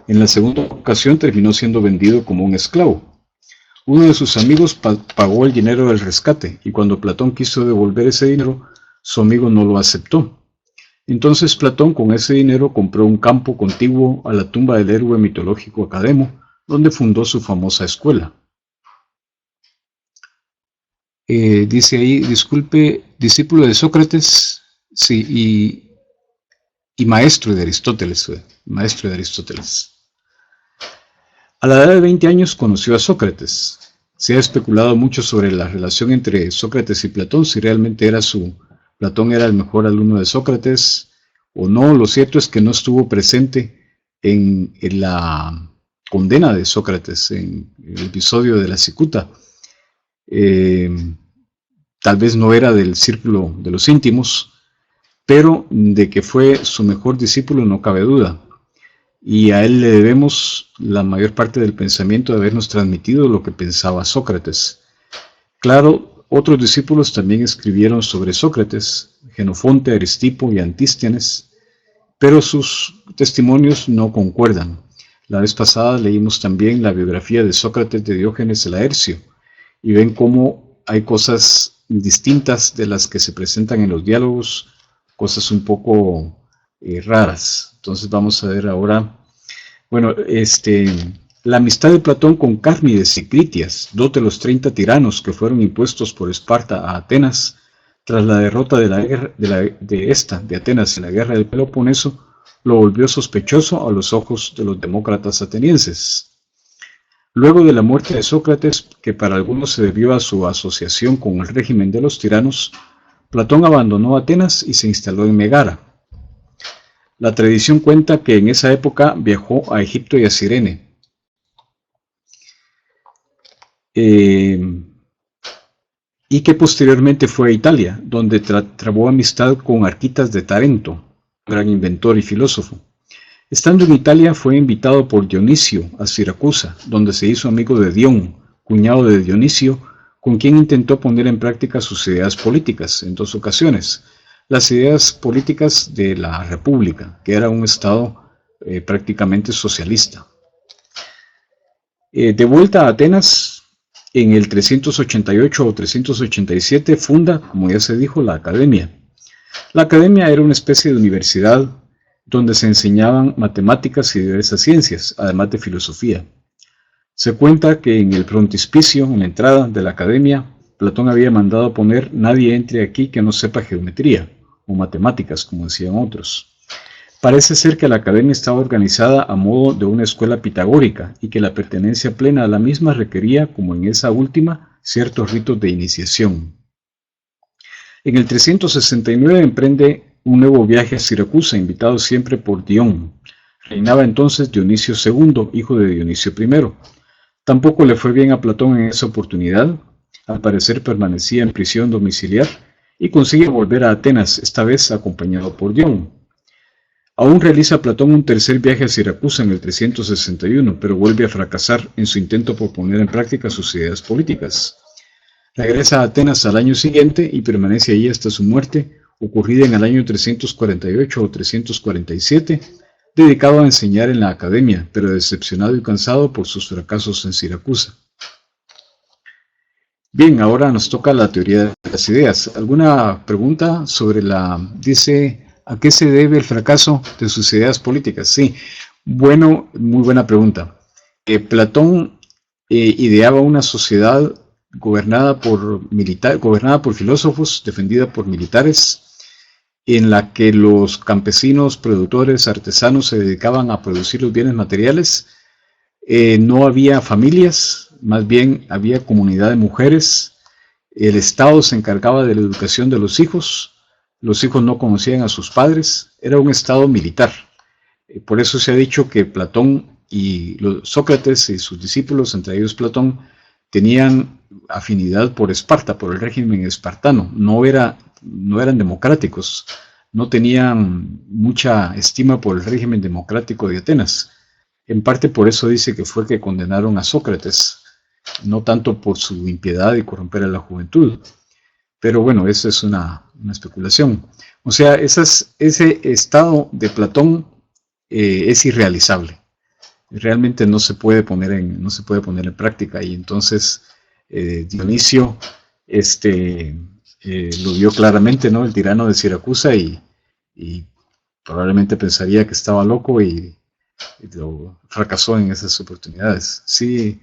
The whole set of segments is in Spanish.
En la segunda ocasión terminó siendo vendido como un esclavo. Uno de sus amigos pagó el dinero del rescate, y cuando Platón quiso devolver ese dinero, su amigo no lo aceptó. Entonces Platón con ese dinero compró un campo contiguo a la tumba del héroe mitológico Academo, donde fundó su famosa escuela. Dice ahí, disculpe, discípulo de Sócrates, sí, y maestro de Aristóteles, maestro de Aristóteles. A la edad de 20 años conoció a Sócrates. Se ha especulado mucho sobre la relación entre Sócrates y Platón, si realmente Platón era el mejor alumno de Sócrates o no. Lo cierto es que no estuvo presente en la condena de Sócrates, en el episodio de la cicuta. Tal vez no era del círculo de los íntimos, pero de que fue su mejor discípulo no cabe duda. Y a él le debemos la mayor parte del pensamiento de habernos transmitido lo que pensaba Sócrates. Claro, otros discípulos también escribieron sobre Sócrates, Jenofonte, Aristipo y Antístenes, pero sus testimonios no concuerdan. La vez pasada leímos también la biografía de Sócrates de Diógenes de Laercio, y ven cómo hay cosas distintas de las que se presentan en los diálogos, cosas un poco raras. Entonces vamos a ver ahora, bueno, la amistad de Platón con Cármides y Critias, dos de los 30 tiranos que fueron impuestos por Esparta a Atenas tras la derrota de Atenas en la guerra del Peloponeso, lo volvió sospechoso a los ojos de los demócratas atenienses. Luego de la muerte de Sócrates, que para algunos se debió a su asociación con el régimen de los tiranos, Platón abandonó Atenas y se instaló en Megara. La tradición cuenta que en esa época viajó a Egipto y a Cirene. Y que posteriormente fue a Italia, donde trabó amistad con Arquitas de Tarento, gran inventor y filósofo. Estando en Italia fue invitado por Dionisio a Siracusa, donde se hizo amigo de Dión, cuñado de Dionisio, con quien intentó poner en práctica sus ideas políticas en 2 ocasiones. Las ideas políticas de la República, que era un estado prácticamente socialista. De vuelta a Atenas, en el 388 o 387 funda, como ya se dijo, la Academia. La Academia era una especie de universidad donde se enseñaban matemáticas y diversas ciencias, además de filosofía. Se cuenta que en el frontispicio, en la entrada de la Academia, Platón había mandado poner "nadie entre aquí que no sepa geometría", o matemáticas, como decían otros. Parece ser que la Academia estaba organizada a modo de una escuela pitagórica y que la pertenencia plena a la misma requería, como en esa última, ciertos ritos de iniciación. En el 369 emprende un nuevo viaje a Siracusa, invitado siempre por Dión. Reinaba entonces Dionisio II, hijo de Dionisio I. Tampoco le fue bien a Platón en esa oportunidad. Al parecer permanecía en prisión domiciliar y consigue volver a Atenas, esta vez acompañado por Dión. Aún realiza Platón un tercer viaje a Siracusa en el 361, pero vuelve a fracasar en su intento por poner en práctica sus ideas políticas. Regresa a Atenas al año siguiente y permanece allí hasta su muerte, ocurrida en el año 348 o 347, dedicado a enseñar en la Academia, pero decepcionado y cansado por sus fracasos en Siracusa. Bien, ahora nos toca la teoría de las ideas. ¿Alguna pregunta sobre dice, ¿a qué se debe el fracaso de sus ideas políticas? Sí, bueno, muy buena pregunta. Platón ideaba una sociedad gobernada por filósofos, defendida por militares, en la que los campesinos, productores, artesanos se dedicaban a producir los bienes materiales. No había familias, más bien había comunidad de mujeres. El Estado se encargaba de la educación de los hijos no conocían a sus padres, era un Estado militar. Por eso se ha dicho que Platón y Sócrates y sus discípulos, entre ellos Platón, tenían afinidad por Esparta, por el régimen espartano. No eran democráticos, no tenían mucha estima por el régimen democrático de Atenas. En parte por eso dice que fue que condenaron a Sócrates, no tanto por su impiedad y corromper a la juventud. Pero bueno, esa es una especulación. O sea, ese estado de Platón es irrealizable. realmente no se puede poner en práctica. Y entonces Dionisio lo vio claramente, ¿no? El tirano de Siracusa, y probablemente pensaría que estaba loco, y fracasó en esas oportunidades. ¿Sí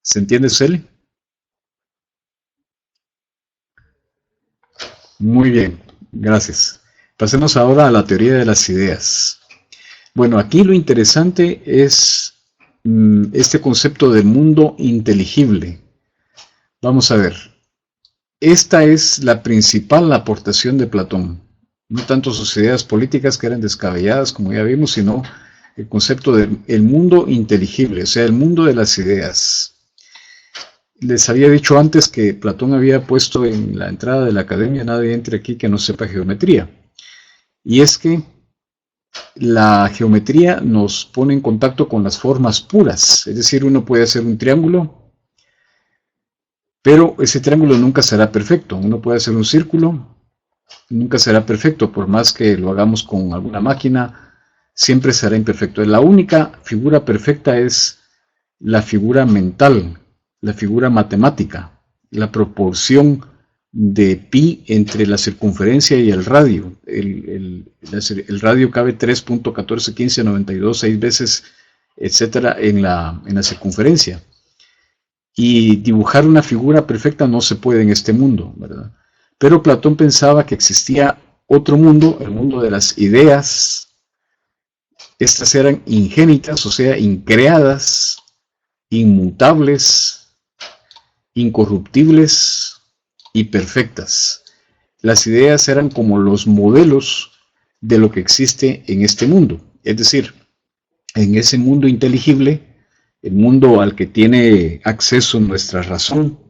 se entiende, Celi? Muy bien, gracias. Pasemos ahora a la teoría de las ideas. Bueno, aquí lo interesante es este concepto del mundo inteligible. Vamos a ver. Esta es la principal aportación de Platón. No tanto sus ideas políticas, que eran descabelladas, como ya vimos, sino el concepto del mundo inteligible, o sea, el mundo de las ideas. Les había dicho antes que Platón había puesto en la entrada de la academia: nadie entre aquí que no sepa geometría. Y es que la geometría nos pone en contacto con las formas puras. Es decir, uno puede hacer un triángulo, pero ese triángulo nunca será perfecto. Uno puede hacer un círculo, nunca será perfecto, por más que lo hagamos con alguna máquina, siempre será imperfecto. La única figura perfecta es la figura mental, la figura matemática, la proporción de pi entre la circunferencia y el radio. El radio cabe 3.141592 6 veces, etcétera, en la circunferencia. Y dibujar una figura perfecta no se puede en este mundo, ¿verdad? Pero Platón pensaba que existía otro mundo, el mundo de las ideas. Estas eran ingénitas, o sea, increadas, inmutables, incorruptibles y perfectas. Las ideas eran como los modelos de lo que existe en este mundo. Es decir, en ese mundo inteligible, el mundo al que tiene acceso nuestra razón,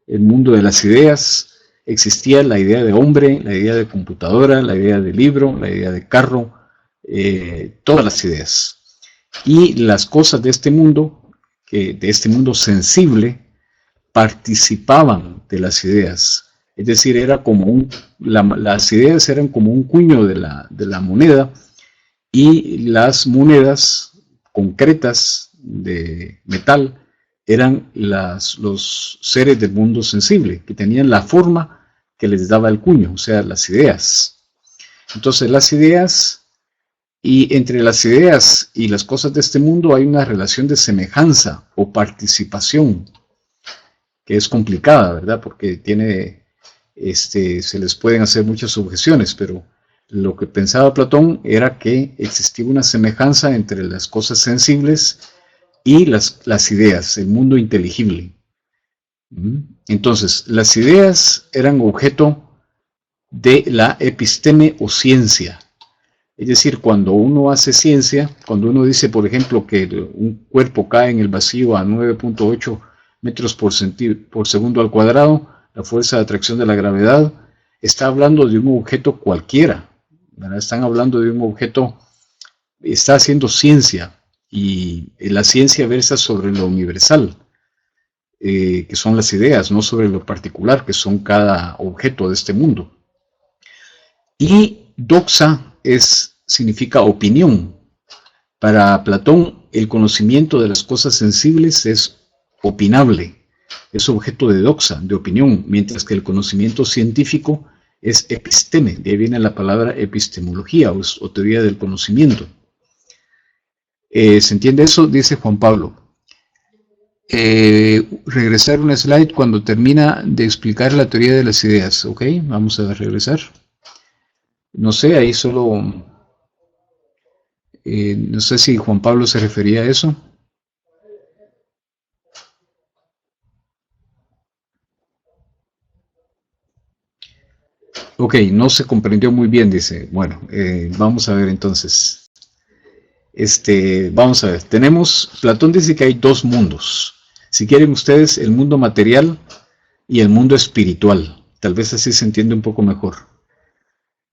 el mundo de las ideas, existía la idea de hombre, la idea de computadora, la idea de libro, la idea de carro, todas las ideas. Y las cosas de este mundo sensible, participaban de las ideas. Es decir, era como las ideas eran como un cuño de la moneda, y las monedas concretas de metal eran los seres del mundo sensible, que tenían la forma que les daba el cuño, o sea, las ideas. Entonces, las ideas, y entre las ideas y las cosas de este mundo hay una relación de semejanza o participación, que es complicada, ¿verdad? Porque se les pueden hacer muchas objeciones, pero lo que pensaba Platón era que existía una semejanza entre las cosas sensibles y las ideas, el mundo inteligible. Entonces, las ideas eran objeto de la episteme o ciencia. Es decir, cuando uno hace ciencia, cuando uno dice, por ejemplo, que un cuerpo cae en el vacío a 9.8 metros por segundo al cuadrado, la fuerza de atracción de la gravedad, está hablando de un objeto cualquiera, ¿verdad? Están hablando de un objeto, está haciendo ciencia, y la ciencia versa sobre lo universal, que son las ideas, no sobre lo particular, que son cada objeto de este mundo. Y doxa significa opinión. Para Platón, el conocimiento de las cosas sensibles es opinable, es objeto de doxa, de opinión, mientras que el conocimiento científico es episteme. De ahí viene la palabra epistemología o teoría del conocimiento. ¿Se entiende eso? Dice Juan Pablo. Regresar una slide cuando termina de explicar la teoría de las ideas. Ok, vamos a regresar. No sé, ahí solo... no sé si Juan Pablo se refería a eso. Ok, no se comprendió muy bien, dice. Bueno, vamos a ver entonces. Vamos a ver. Platón dice que hay dos mundos. Si quieren ustedes, el mundo material y el mundo espiritual. Tal vez así se entiende un poco mejor.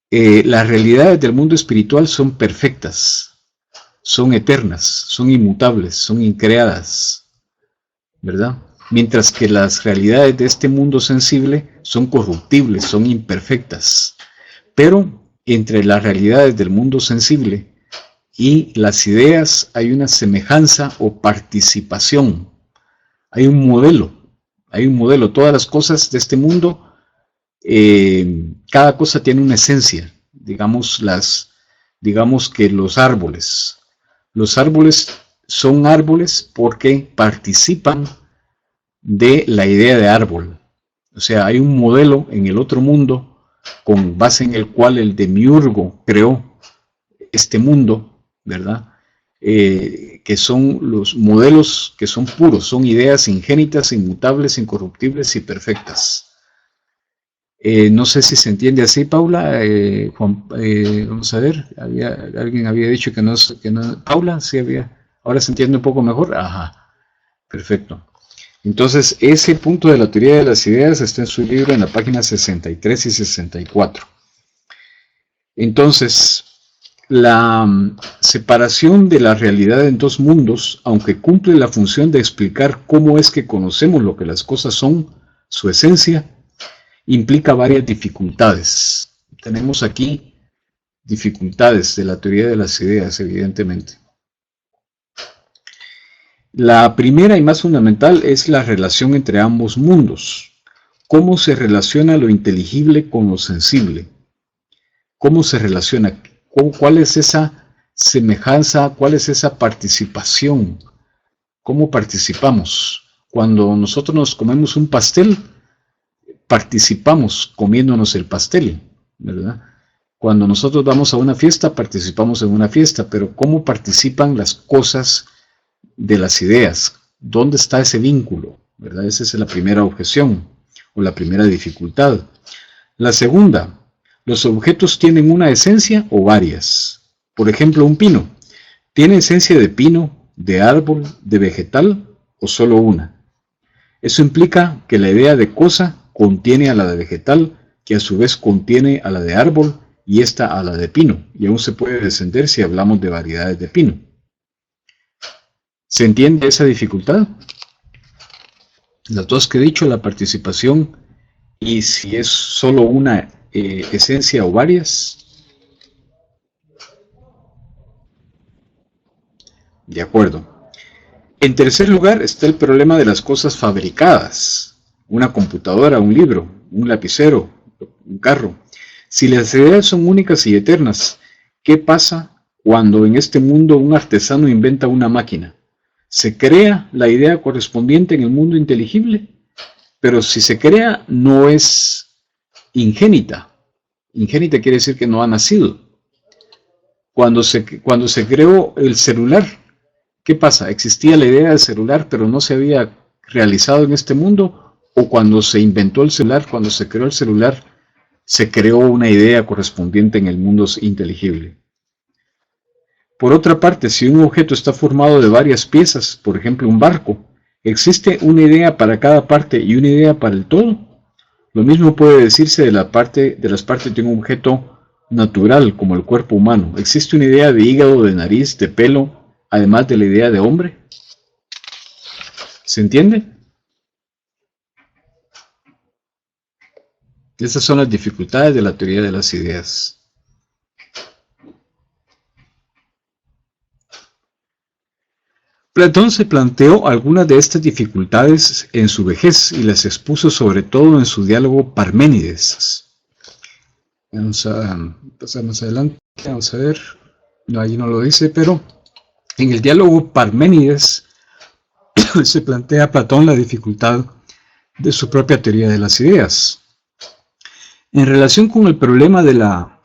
Las realidades del mundo espiritual son perfectas, son eternas, son inmutables, son increadas, ¿verdad? Mientras que las realidades de este mundo sensible son corruptibles, son imperfectas. Pero entre las realidades del mundo sensible y las ideas hay una semejanza o participación. Hay un modelo. Todas las cosas de este mundo, cada cosa tiene una esencia. Digamos que los árboles son árboles porque participan de la idea de árbol. O sea, hay un modelo en el otro mundo con base en el cual el demiurgo creó este mundo, ¿verdad? Que son los modelos que son puros, son ideas ingénitas, inmutables, incorruptibles y perfectas. No sé si se entiende así, Paula. Vamos a ver, alguien había dicho que no. Paula, sí había. Ahora se entiende un poco mejor. Ajá, perfecto. Entonces, ese punto de la teoría de las ideas está en su libro en la página 63 y 64. Entonces, la separación de la realidad en dos mundos, aunque cumple la función de explicar cómo es que conocemos lo que las cosas son, su esencia, implica varias dificultades. Tenemos aquí dificultades de la teoría de las ideas, evidentemente. La primera y más fundamental es la relación entre ambos mundos. ¿Cómo se relaciona lo inteligible con lo sensible? ¿Cómo se relaciona? ¿Cuál es esa semejanza? ¿Cuál es esa participación? ¿Cómo participamos? Cuando nosotros nos comemos un pastel, participamos comiéndonos el pastel, ¿verdad? Cuando nosotros vamos a una fiesta, participamos en una fiesta, pero ¿cómo participan las cosas de las ideas? ¿Dónde está ese vínculo? ¿Verdad? Esa es la primera objeción o la primera dificultad. La segunda, ¿los objetos tienen una esencia o varias? Por ejemplo, un pino. ¿Tiene esencia de pino, de árbol, de vegetal o solo una? Eso implica que la idea de cosa contiene a la de vegetal, que a su vez contiene a la de árbol y esta a la de pino, y aún se puede descender si hablamos de variedades de pino. ¿Se entiende esa dificultad? Las dos que he dicho, la participación y si es solo una esencia o varias. De acuerdo. En tercer lugar está el problema de las cosas fabricadas. Una computadora, un libro, un lapicero, un carro. Si las ideas son únicas y eternas, ¿qué pasa cuando en este mundo un artesano inventa una máquina? ¿Se crea la idea correspondiente en el mundo inteligible? Pero si se crea, no es ingénita. Ingénita quiere decir que no ha nacido. Cuando se creó el celular, ¿qué pasa? ¿Existía la idea del celular, pero no se había realizado en este mundo? ¿O cuando se inventó el celular, cuando se creó el celular, se creó una idea correspondiente en el mundo inteligible? Por otra parte, si un objeto está formado de varias piezas, por ejemplo un barco, ¿existe una idea para cada parte y una idea para el todo? Lo mismo puede decirse de las partes de un objeto natural como el cuerpo humano. ¿Existe una idea de hígado, de nariz, de pelo, además de la idea de hombre? ¿Se entiende? Esas son las dificultades de la teoría de las ideas. Platón se planteó algunas de estas dificultades en su vejez y las expuso sobre todo en su diálogo Parménides. Vamos a pasar más adelante, vamos a ver, no, allí no lo dice, pero en el diálogo Parménides se plantea a Platón la dificultad de su propia teoría de las ideas. En relación con el problema de la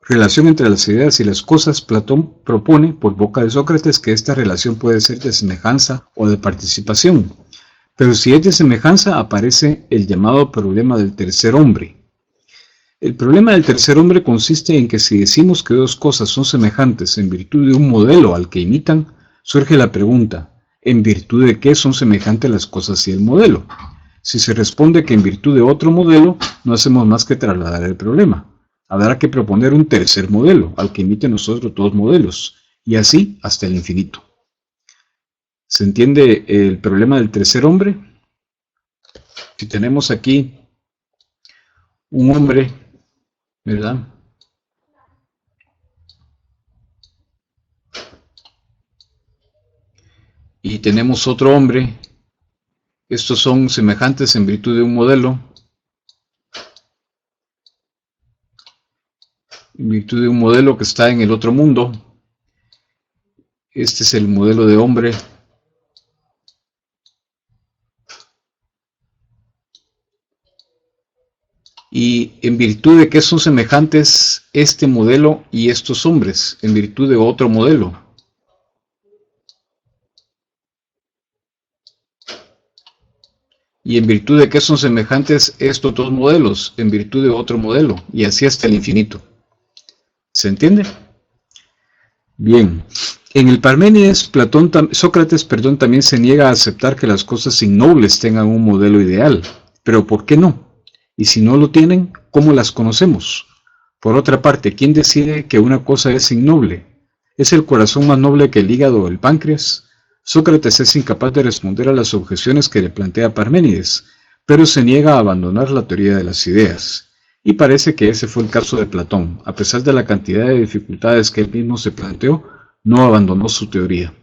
relación entre las ideas y las cosas, Platón propone, por boca de Sócrates, que esta relación puede ser de semejanza o de participación. Pero si es de semejanza, aparece el llamado problema del tercer hombre. El problema del tercer hombre consiste en que si decimos que dos cosas son semejantes en virtud de un modelo al que imitan, surge la pregunta, ¿en virtud de qué son semejantes las cosas y el modelo? Si se responde que en virtud de otro modelo, no hacemos más que trasladar el problema. Habrá que proponer un tercer modelo, al que imiten los otros dos modelos, y así hasta el infinito. ¿Se entiende el problema del tercer hombre? Si tenemos aquí un hombre, ¿verdad? y tenemos otro hombre. Estos son semejantes en virtud de un modelo. En virtud de un modelo que está en el otro mundo. Este es el modelo de hombre. Y en virtud de que son semejantes este modelo y estos hombres, en virtud de otro modelo. Y en virtud de que son semejantes estos dos modelos, en virtud de otro modelo, y así hasta el infinito. ¿Se entiende? Bien. En el Parménides, Sócrates también se niega a aceptar que las cosas innobles tengan un modelo ideal. Pero ¿por qué no? Y si no lo tienen, ¿cómo las conocemos? Por otra parte, ¿quién decide que una cosa es innoble? ¿Es el corazón más noble que el hígado o el páncreas? Sócrates es incapaz de responder a las objeciones que le plantea Parménides, pero se niega a abandonar la teoría de las ideas. Y parece que ese fue el caso de Platón. A pesar de la cantidad de dificultades que él mismo se planteó, no abandonó su teoría.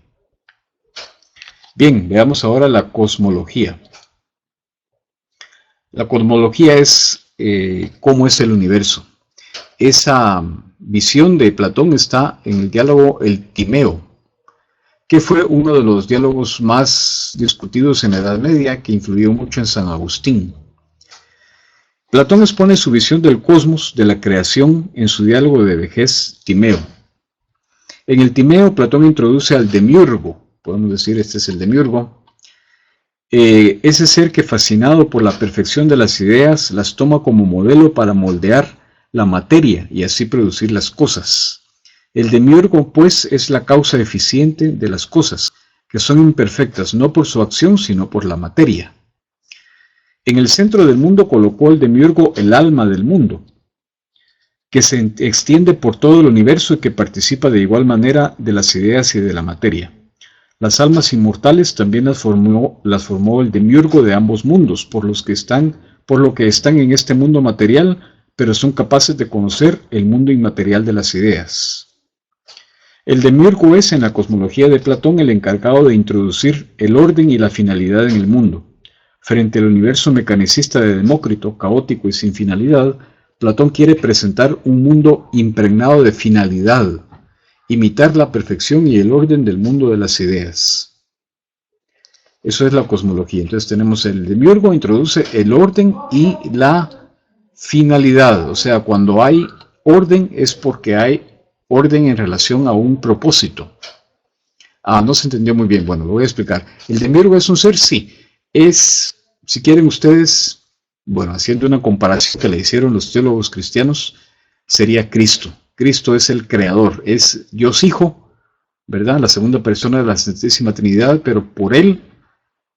Bien, veamos ahora la cosmología. La cosmología es cómo es el universo. Esa visión de Platón está en el diálogo El Timeo, que fue uno de los diálogos más discutidos en la Edad Media, que influyó mucho en San Agustín. Platón expone su visión del cosmos, de la creación, en su diálogo de vejez Timeo. En el Timeo, Platón introduce al demiurgo, podemos decir este es el demiurgo, ese ser que, fascinado por la perfección de las ideas, las toma como modelo para moldear la materia y así producir las cosas. El demiurgo, pues, es la causa eficiente de las cosas, que son imperfectas no por su acción, sino por la materia. En el centro del mundo colocó el demiurgo el alma del mundo, que se extiende por todo el universo y que participa de igual manera de las ideas y de la materia. Las almas inmortales también las formó el demiurgo de ambos mundos, por lo que están en este mundo material, pero son capaces de conocer el mundo inmaterial de las ideas. El demiurgo es, en la cosmología de Platón, el encargado de introducir el orden y la finalidad en el mundo. Frente al universo mecanicista de Demócrito, caótico y sin finalidad, Platón quiere presentar un mundo impregnado de finalidad, imitar la perfección y el orden del mundo de las ideas. Eso es la cosmología. Entonces tenemos el demiurgo, introduce el orden y la finalidad. O sea, cuando hay orden es porque hay orden en relación a un propósito. No se entendió muy bien. Bueno, lo voy a explicar. ¿El demiurgo es un ser? Sí. Es, si quieren ustedes, bueno, haciendo una comparación que le hicieron los teólogos cristianos, sería Cristo. Cristo es el creador, es Dios Hijo, ¿verdad? La segunda persona de la Santísima Trinidad, pero por Él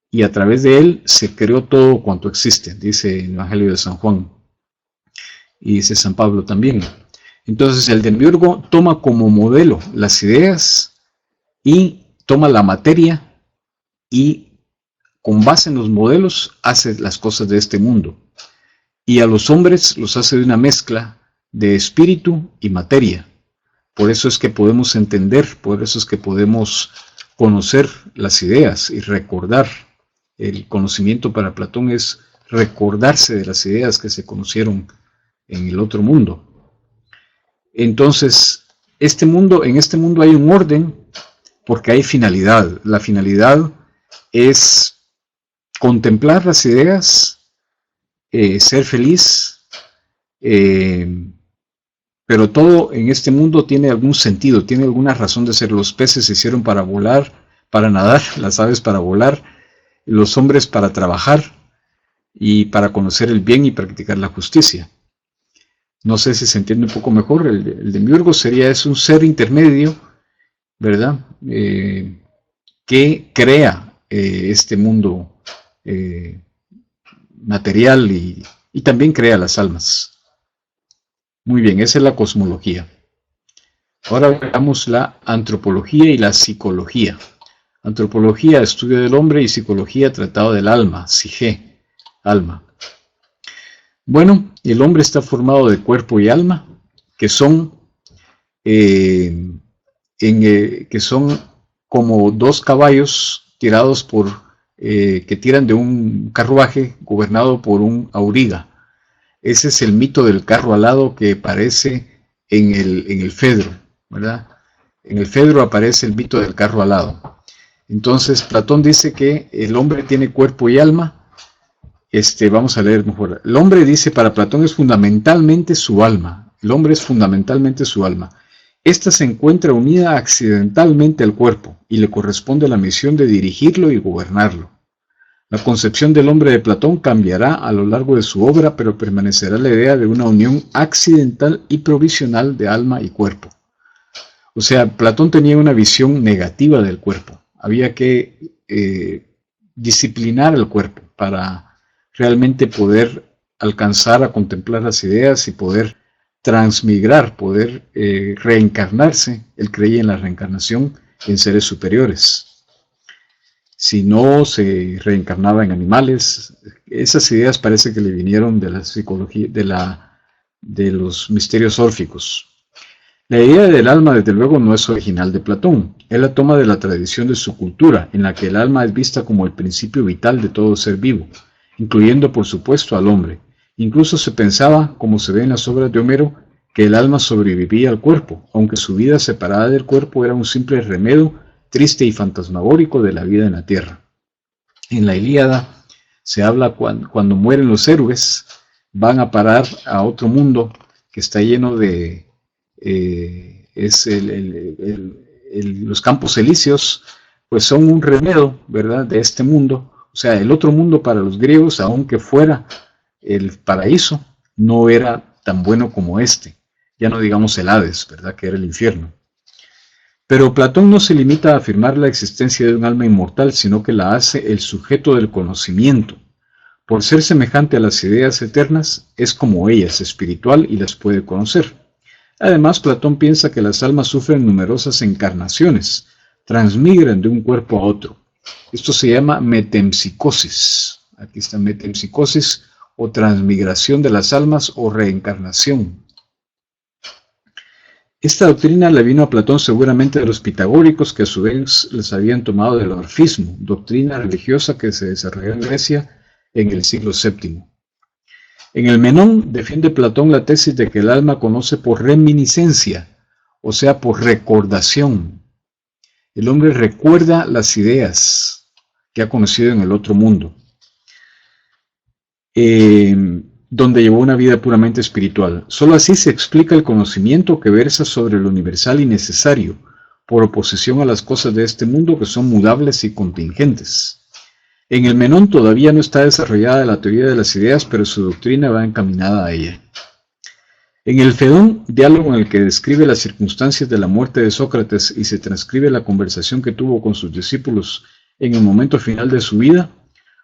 y a través de Él se creó todo cuanto existe, dice el Evangelio de San Juan. Y dice San Pablo también. Entonces el demiurgo toma como modelo las ideas y toma la materia y con base en los modelos hace las cosas de este mundo. Y a los hombres los hace de una mezcla de espíritu y materia. Por eso es que podemos entender, por eso es que podemos conocer las ideas y recordar. El conocimiento para Platón es recordarse de las ideas que se conocieron en el otro mundo. Entonces, en este mundo hay un orden porque hay finalidad. La finalidad es contemplar las ideas, ser feliz, pero todo en este mundo tiene algún sentido, tiene alguna razón de ser. Los peces se hicieron para volar, para nadar, las aves para volar, los hombres para trabajar y para conocer el bien y practicar la justicia. No sé si se entiende un poco mejor. El demiurgo es un ser intermedio, ¿verdad? Que crea este mundo material y también crea las almas. Muy bien, esa es la cosmología. Ahora veamos la antropología y la psicología. Antropología, estudio del hombre, y psicología, tratado del alma, psique, alma. Bueno, el hombre está formado de cuerpo y alma, que son como dos caballos tirados que tiran de un carruaje gobernado por un auriga. Ese es el mito del carro alado que aparece en el Fedro, ¿verdad? En el Fedro aparece el mito del carro alado. Entonces Platón dice que el hombre tiene cuerpo y alma. Vamos a leer mejor. El hombre, dice, para Platón es fundamentalmente su alma. El hombre es fundamentalmente su alma. Esta se encuentra unida accidentalmente al cuerpo y le corresponde la misión de dirigirlo y gobernarlo. La concepción del hombre de Platón cambiará a lo largo de su obra, pero permanecerá la idea de una unión accidental y provisional de alma y cuerpo. O sea, Platón tenía una visión negativa del cuerpo. Había que disciplinar el cuerpo para realmente poder alcanzar a contemplar las ideas y poder transmigrar, poder reencarnarse. Él creía en la reencarnación en seres superiores. Si no, se reencarnaba en animales. Esas ideas parece que le vinieron de la psicología, de los misterios órficos. La idea del alma, desde luego, no es original de Platón. Él la toma de la tradición de su cultura, en la que el alma es vista como el principio vital de todo ser vivo, incluyendo, por supuesto, al hombre. Incluso se pensaba, como se ve en las obras de Homero, que el alma sobrevivía al cuerpo, aunque su vida separada del cuerpo era un simple remedio triste y fantasmagórico de la vida en la tierra. En la Ilíada se habla cuando mueren los héroes, van a parar a otro mundo que está lleno de... los campos elíseos, pues son un remedio, ¿verdad?, de este mundo. O sea, el otro mundo para los griegos, aunque fuera el paraíso, no era tan bueno como este. Ya no digamos el Hades, ¿verdad?, que era el infierno. Pero Platón no se limita a afirmar la existencia de un alma inmortal, sino que la hace el sujeto del conocimiento. Por ser semejante a las ideas eternas, es como ellas, espiritual, y las puede conocer. Además, Platón piensa que las almas sufren numerosas encarnaciones, transmigran de un cuerpo a otro. Esto se llama metempsicosis. Aquí está metempsicosis, o transmigración de las almas, o reencarnación. Esta doctrina le vino a Platón seguramente de los pitagóricos, que a su vez les habían tomado del orfismo, doctrina religiosa que se desarrolló en Grecia en el siglo VII. En el Menón defiende Platón la tesis de que el alma conoce por reminiscencia, o sea, por recordación. El hombre recuerda las ideas que ha conocido en el otro mundo, donde llevó una vida puramente espiritual. Solo así se explica el conocimiento que versa sobre lo universal y necesario, por oposición a las cosas de este mundo que son mudables y contingentes. En el Menón todavía no está desarrollada la teoría de las ideas, pero su doctrina va encaminada a ella. En el Fedón, diálogo en el que describe las circunstancias de la muerte de Sócrates y se transcribe la conversación que tuvo con sus discípulos en el momento final de su vida,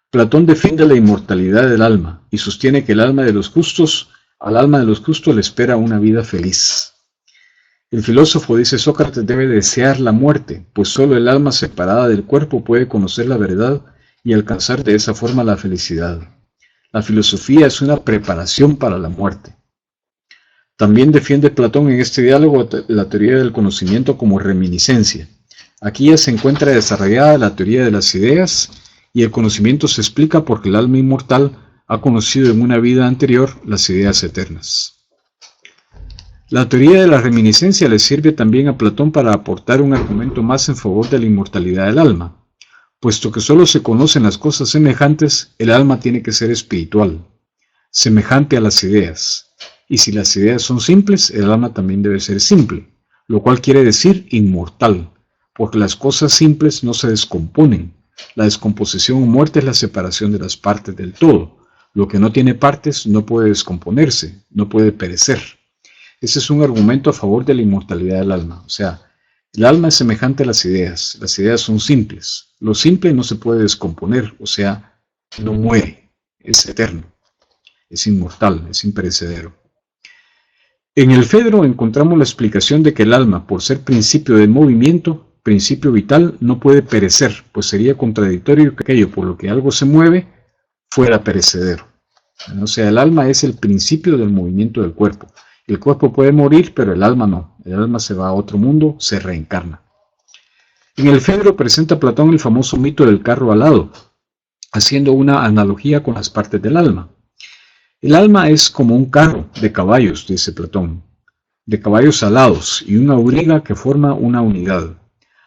Platón defiende la inmortalidad del alma y sostiene que al alma de los justos le espera una vida feliz. El filósofo, dice Sócrates, debe desear la muerte, pues solo el alma separada del cuerpo puede conocer la verdad y alcanzar de esa forma la felicidad. La filosofía es una preparación para la muerte. También defiende Platón en este diálogo la teoría del conocimiento como reminiscencia. Aquí ya se encuentra desarrollada la teoría de las ideas y el conocimiento se explica porque el alma inmortal ha conocido en una vida anterior las ideas eternas. La teoría de la reminiscencia le sirve también a Platón para aportar un argumento más en favor de la inmortalidad del alma. Puesto que solo se conocen las cosas semejantes, el alma tiene que ser espiritual, semejante a las ideas. Y si las ideas son simples, el alma también debe ser simple, lo cual quiere decir inmortal, porque las cosas simples no se descomponen. La descomposición o muerte es la separación de las partes del todo. Lo que no tiene partes no puede descomponerse, no puede perecer. Ese es un argumento a favor de la inmortalidad del alma. O sea, el alma es semejante a las ideas son simples. Lo simple no se puede descomponer, o sea, no muere, es eterno, es inmortal, es imperecedero. En el Fedro encontramos la explicación de que el alma, por ser principio del movimiento, principio vital, no puede perecer, pues sería contradictorio que aquello por lo que algo se mueve fuera perecedero. O sea, el alma es el principio del movimiento del cuerpo. El cuerpo puede morir, pero el alma no. El alma se va a otro mundo, se reencarna. En el Fedro presenta Platón el famoso mito del carro alado, haciendo una analogía con las partes del alma. El alma es como un carro de caballos, dice Platón, de caballos alados y una auriga que forma una unidad.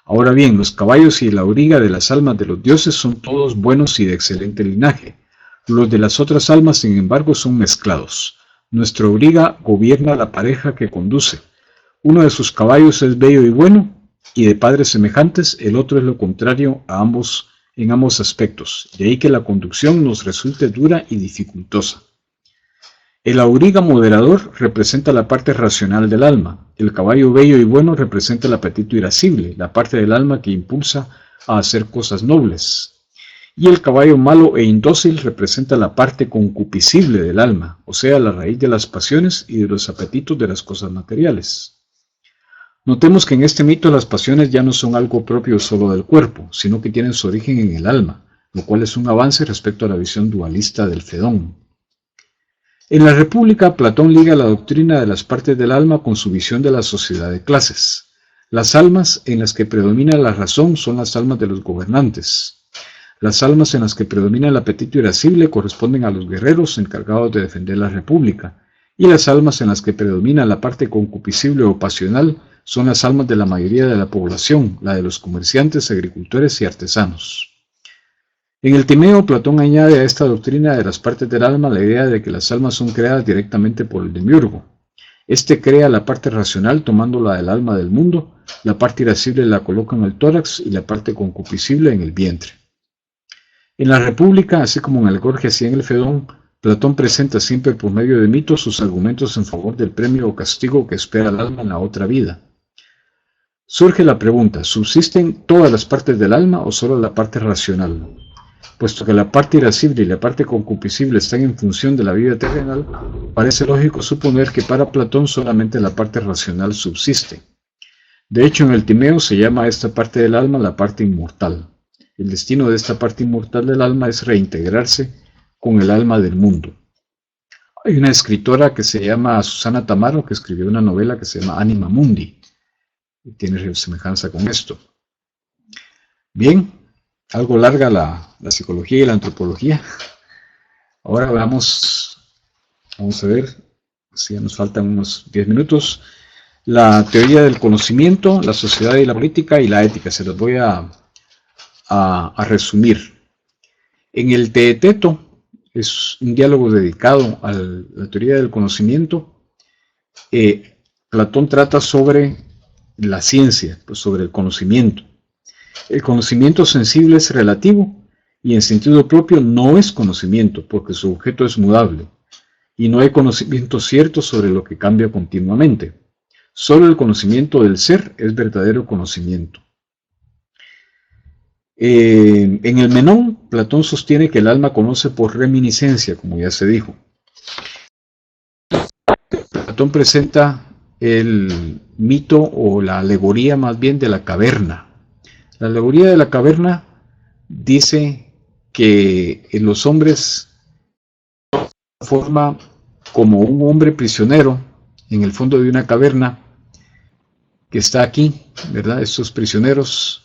Ahora bien, los caballos y la auriga de las almas de los dioses son todos buenos y de excelente linaje. Los de las otras almas, sin embargo, son mezclados. Nuestra auriga gobierna la pareja que conduce. Uno de sus caballos es bello y bueno, y de padres semejantes, el otro es lo contrario a ambos en ambos aspectos, de ahí que la conducción nos resulte dura y dificultosa. El auriga moderador representa la parte racional del alma, el caballo bello y bueno representa el apetito irascible, la parte del alma que impulsa a hacer cosas nobles, y el caballo malo e indócil representa la parte concupiscible del alma, o sea, la raíz de las pasiones y de los apetitos de las cosas materiales. Notemos que en este mito las pasiones ya no son algo propio solo del cuerpo, sino que tienen su origen en el alma, lo cual es un avance respecto a la visión dualista del Fedón. En la República, Platón liga la doctrina de las partes del alma con su visión de la sociedad de clases. Las almas en las que predomina la razón son las almas de los gobernantes. Las almas en las que predomina el apetito irascible corresponden a los guerreros encargados de defender la República, y las almas en las que predomina la parte concupiscible o pasional son las almas de la mayoría de la población, la de los comerciantes, agricultores y artesanos. En el Timeo, Platón añade a esta doctrina de las partes del alma la idea de que las almas son creadas directamente por el demiurgo. Este crea la parte racional tomándola del alma del mundo, la parte irascible la coloca en el tórax y la parte concupiscible en el vientre. En la República, así como en el Gorgias y en el Fedón, Platón presenta siempre por medio de mitos sus argumentos en favor del premio o castigo que espera el alma en la otra vida. Surge la pregunta, ¿subsisten todas las partes del alma o solo la parte racional? Puesto que la parte irascible y la parte concupiscible están en función de la vida terrenal, parece lógico suponer que para Platón solamente la parte racional subsiste. De hecho, en el Timeo se llama a esta parte del alma la parte inmortal. El destino de esta parte inmortal del alma es reintegrarse con el alma del mundo. Hay una escritora que se llama Susana Tamaro que escribió una novela que se llama Anima Mundi. Y tiene semejanza con esto. Bien, algo larga la psicología y la antropología. Ahora vamos a ver, si ya nos faltan unos 10 minutos, la teoría del conocimiento, la sociedad y la política y la ética. Se los voy a resumir. En el Teeteto es un diálogo dedicado a la teoría del conocimiento. Platón trata sobre la ciencia, pues sobre el conocimiento. El conocimiento sensible es relativo y en sentido propio no es conocimiento porque su objeto es mudable y no hay conocimiento cierto sobre lo que cambia continuamente. Solo el conocimiento del ser es verdadero conocimiento. En el Menón, Platón sostiene que el alma conoce por reminiscencia, como ya se dijo. Platón presenta el mito o la alegoría más bien de la caverna. La alegoría de la caverna dice que los hombres forman como un hombre prisionero en el fondo de una caverna que está aquí, ¿verdad? Estos prisioneros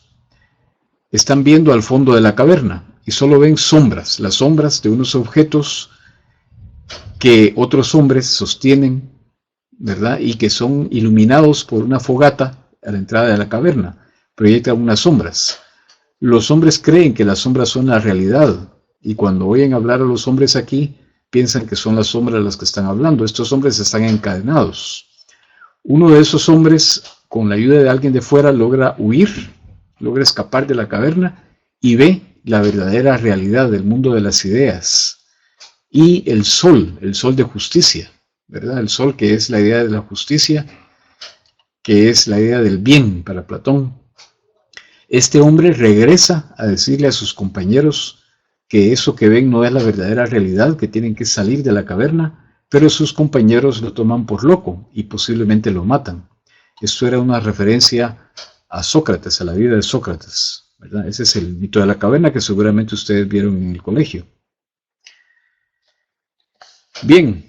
están viendo al fondo de la caverna y solo ven sombras, las sombras de unos objetos que otros hombres sostienen, ¿verdad? Y que son iluminados por una fogata a la entrada de la caverna, proyectan unas sombras. Los hombres creen que las sombras son la realidad y cuando oyen hablar a los hombres aquí, piensan que son las sombras las que están hablando. Estos hombres están encadenados. Uno de esos hombres, con la ayuda de alguien de fuera, logra huir, logra escapar de la caverna y ve la verdadera realidad del mundo de las ideas. Y el sol de justicia, ¿verdad? El sol que es la idea de la justicia, que es la idea del bien para Platón. Este hombre regresa a decirle a sus compañeros que eso que ven no es la verdadera realidad, que tienen que salir de la caverna, pero sus compañeros lo toman por loco y posiblemente lo matan. Esto era una referencia a Sócrates, a la vida de Sócrates, ¿verdad? Ese es el mito de la caverna que seguramente ustedes vieron en el colegio. Bien,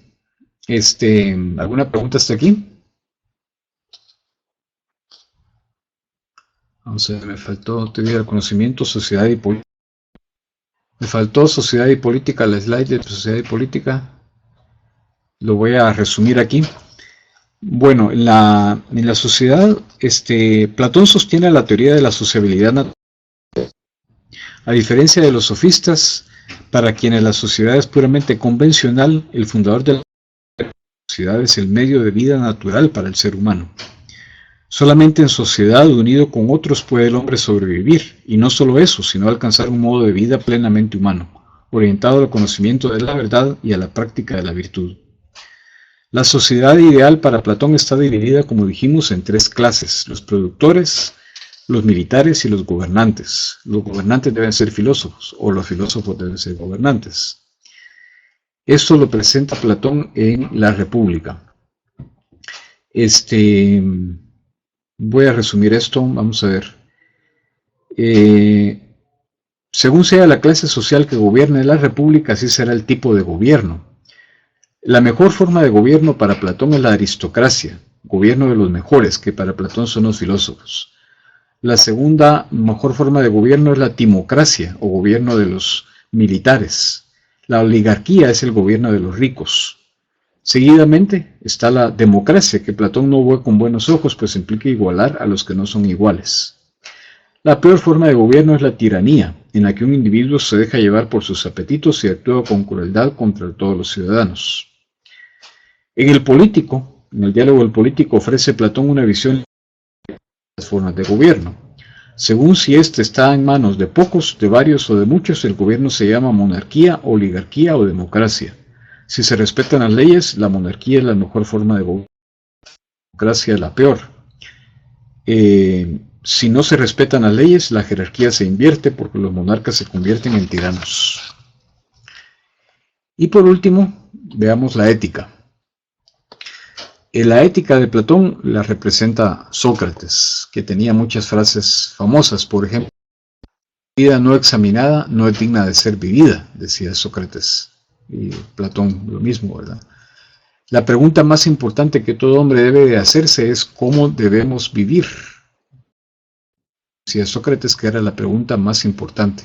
¿alguna pregunta hasta aquí? Vamos a ver, me faltó teoría del conocimiento, sociedad y política. Me faltó sociedad y política, la slide de sociedad y política. Lo voy a resumir aquí. Bueno, en la sociedad, Platón sostiene la teoría de la sociabilidad natural. A diferencia de los sofistas, para quienes la sociedad es puramente convencional, el fundador de la sociedad es el medio de vida natural para el ser humano. Solamente en sociedad, unido con otros, puede el hombre sobrevivir, y no solo eso, sino alcanzar un modo de vida plenamente humano, orientado al conocimiento de la verdad y a la práctica de la virtud. La sociedad ideal para Platón está dividida, como dijimos, en tres clases: los productores, los militares y los gobernantes. Los gobernantes deben ser filósofos, o los filósofos deben ser gobernantes. Esto lo presenta Platón en La República. Voy a resumir esto, vamos a ver. Según sea la clase social que gobierne la república, así será el tipo de gobierno. La mejor forma de gobierno para Platón es la aristocracia, gobierno de los mejores, que para Platón son los filósofos. La segunda mejor forma de gobierno es la timocracia, o gobierno de los militares. La oligarquía es el gobierno de los ricos. Seguidamente está la democracia, que Platón no ve con buenos ojos, pues implica igualar a los que no son iguales. La peor forma de gobierno es la tiranía, en la que un individuo se deja llevar por sus apetitos y actúa con crueldad contra todos los ciudadanos. En el diálogo del político, ofrece Platón una visión de las formas de gobierno. Según si éste está en manos de pocos, de varios o de muchos, el gobierno se llama monarquía, oligarquía o democracia. Si se respetan las leyes, la monarquía es la mejor forma de gobierno, la democracia es la peor. Si no se respetan las leyes, la jerarquía se invierte porque los monarcas se convierten en tiranos. Y por último, veamos la ética. La ética de Platón la representa Sócrates, que tenía muchas frases famosas. Por ejemplo, la vida no examinada no es digna de ser vivida, decía Sócrates. Y Platón lo mismo, ¿verdad? La pregunta más importante que todo hombre debe de hacerse es ¿cómo debemos vivir? Decía Sócrates que era la pregunta más importante.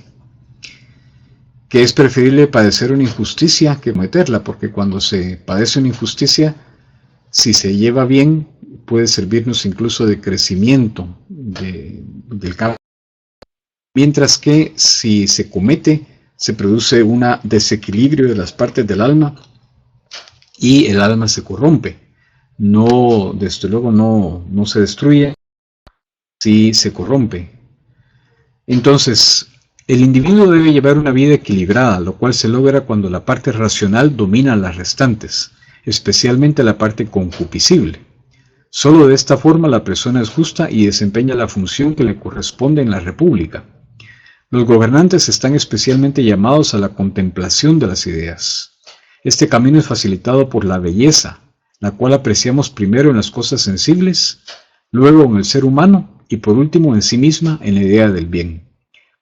Que es preferible padecer una injusticia que cometerla, porque cuando se padece una injusticia, si se lleva bien, puede servirnos incluso de crecimiento del campo. Mientras que si se comete, se produce un desequilibrio de las partes del alma y el alma se corrompe. No, desde luego no se destruye, sí se corrompe. Entonces, el individuo debe llevar una vida equilibrada, lo cual se logra cuando la parte racional domina a las restantes, especialmente la parte concupiscible. Solo de esta forma la persona es justa y desempeña la función que le corresponde en la república. Los gobernantes están especialmente llamados a la contemplación de las ideas. Este camino es facilitado por la belleza, la cual apreciamos primero en las cosas sensibles, luego en el ser humano y por último en sí misma en la idea del bien.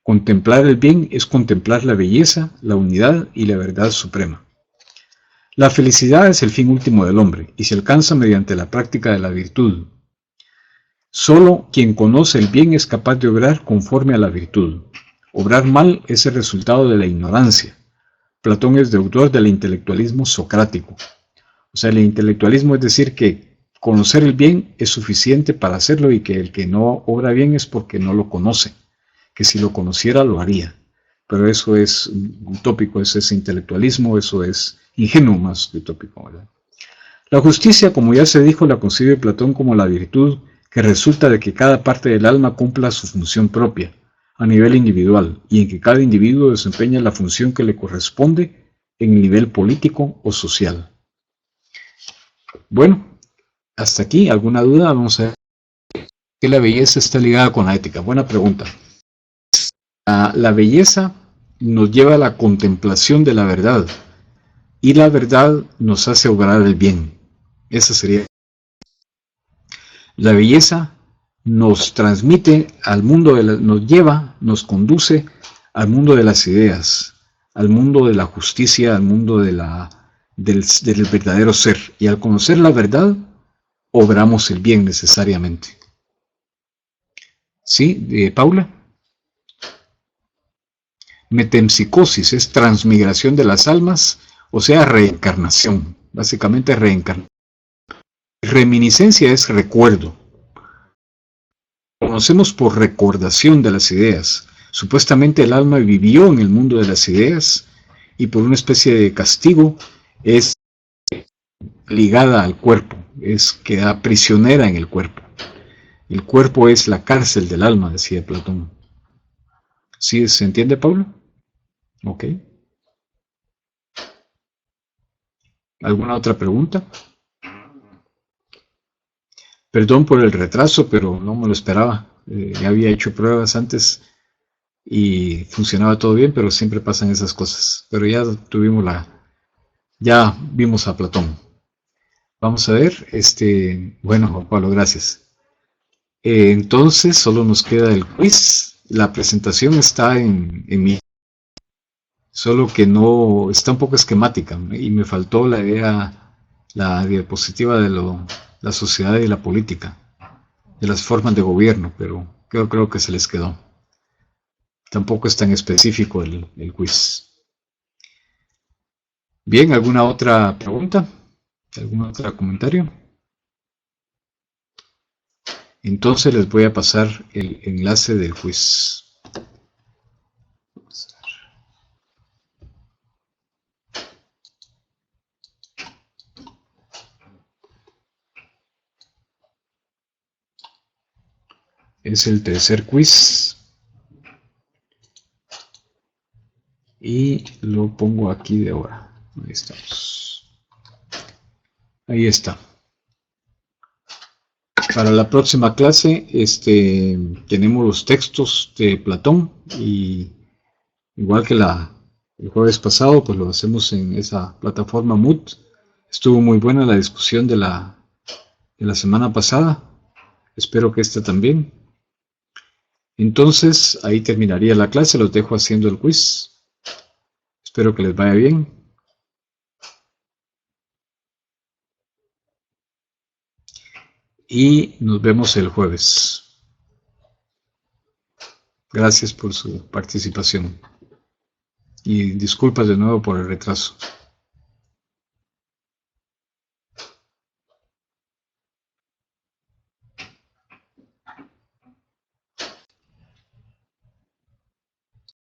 Contemplar el bien es contemplar la belleza, la unidad y la verdad suprema. La felicidad es el fin último del hombre y se alcanza mediante la práctica de la virtud. Solo quien conoce el bien es capaz de obrar conforme a la virtud. Obrar mal es el resultado de la ignorancia. Platón es deudor del intelectualismo socrático. O sea, el intelectualismo es decir que conocer el bien es suficiente para hacerlo y que el que no obra bien es porque no lo conoce, que si lo conociera lo haría. Pero eso es utópico, eso es intelectualismo, eso es ingenuo más que utópico, ¿verdad? La justicia, como ya se dijo, la concibe Platón como la virtud que resulta de que cada parte del alma cumpla su función propia, a nivel individual, y en que cada individuo desempeña la función que le corresponde en el nivel político o social. Bueno, hasta aquí, ¿alguna duda? Vamos a ver que la belleza está ligada con la ética. Buena pregunta. La belleza nos lleva a la contemplación de la verdad, y la verdad nos hace obrar el bien. Esa sería. La belleza nos transmite al mundo, nos conduce al mundo de las ideas, al mundo de la justicia, al mundo del verdadero ser. Y al conocer la verdad, obramos el bien necesariamente. ¿Sí? Paula. Metempsicosis es transmigración de las almas, o sea, reencarnación. Básicamente reencarnación. Reminiscencia es recuerdo. Conocemos por recordación de las ideas. Supuestamente el alma vivió en el mundo de las ideas y por una especie de castigo es ligada al cuerpo, es queda prisionera en el cuerpo. El cuerpo es la cárcel del alma, decía Platón. ¿Sí se entiende, Pablo? Ok. ¿Alguna otra pregunta? Perdón por el retraso, pero no me lo esperaba. Ya había hecho pruebas antes y funcionaba todo bien, pero siempre pasan esas cosas. Pero ya tuvimos ya vimos a Platón. Vamos a ver, bueno, Juan Pablo, gracias. Entonces solo nos queda el quiz. La presentación está en mi, solo que no, está un poco esquemática y me faltó la idea, la diapositiva de la sociedad y la política, de las formas de gobierno, pero creo que se les quedó. Tampoco es tan específico el quiz. Bien, ¿alguna otra pregunta? ¿Algún otro comentario? Entonces les voy a pasar el enlace del quiz. Es el tercer quiz. Y lo pongo aquí de ahora. Ahí estamos. Ahí está. Para la próxima clase tenemos los textos de Platón y igual que el jueves pasado, pues lo hacemos en esa plataforma Mood. Estuvo muy buena la discusión de la semana pasada. Espero que esta también. Entonces, ahí terminaría la clase. Los dejo haciendo el quiz. Espero que les vaya bien. Y nos vemos el jueves. Gracias por su participación. Y disculpas de nuevo por el retraso.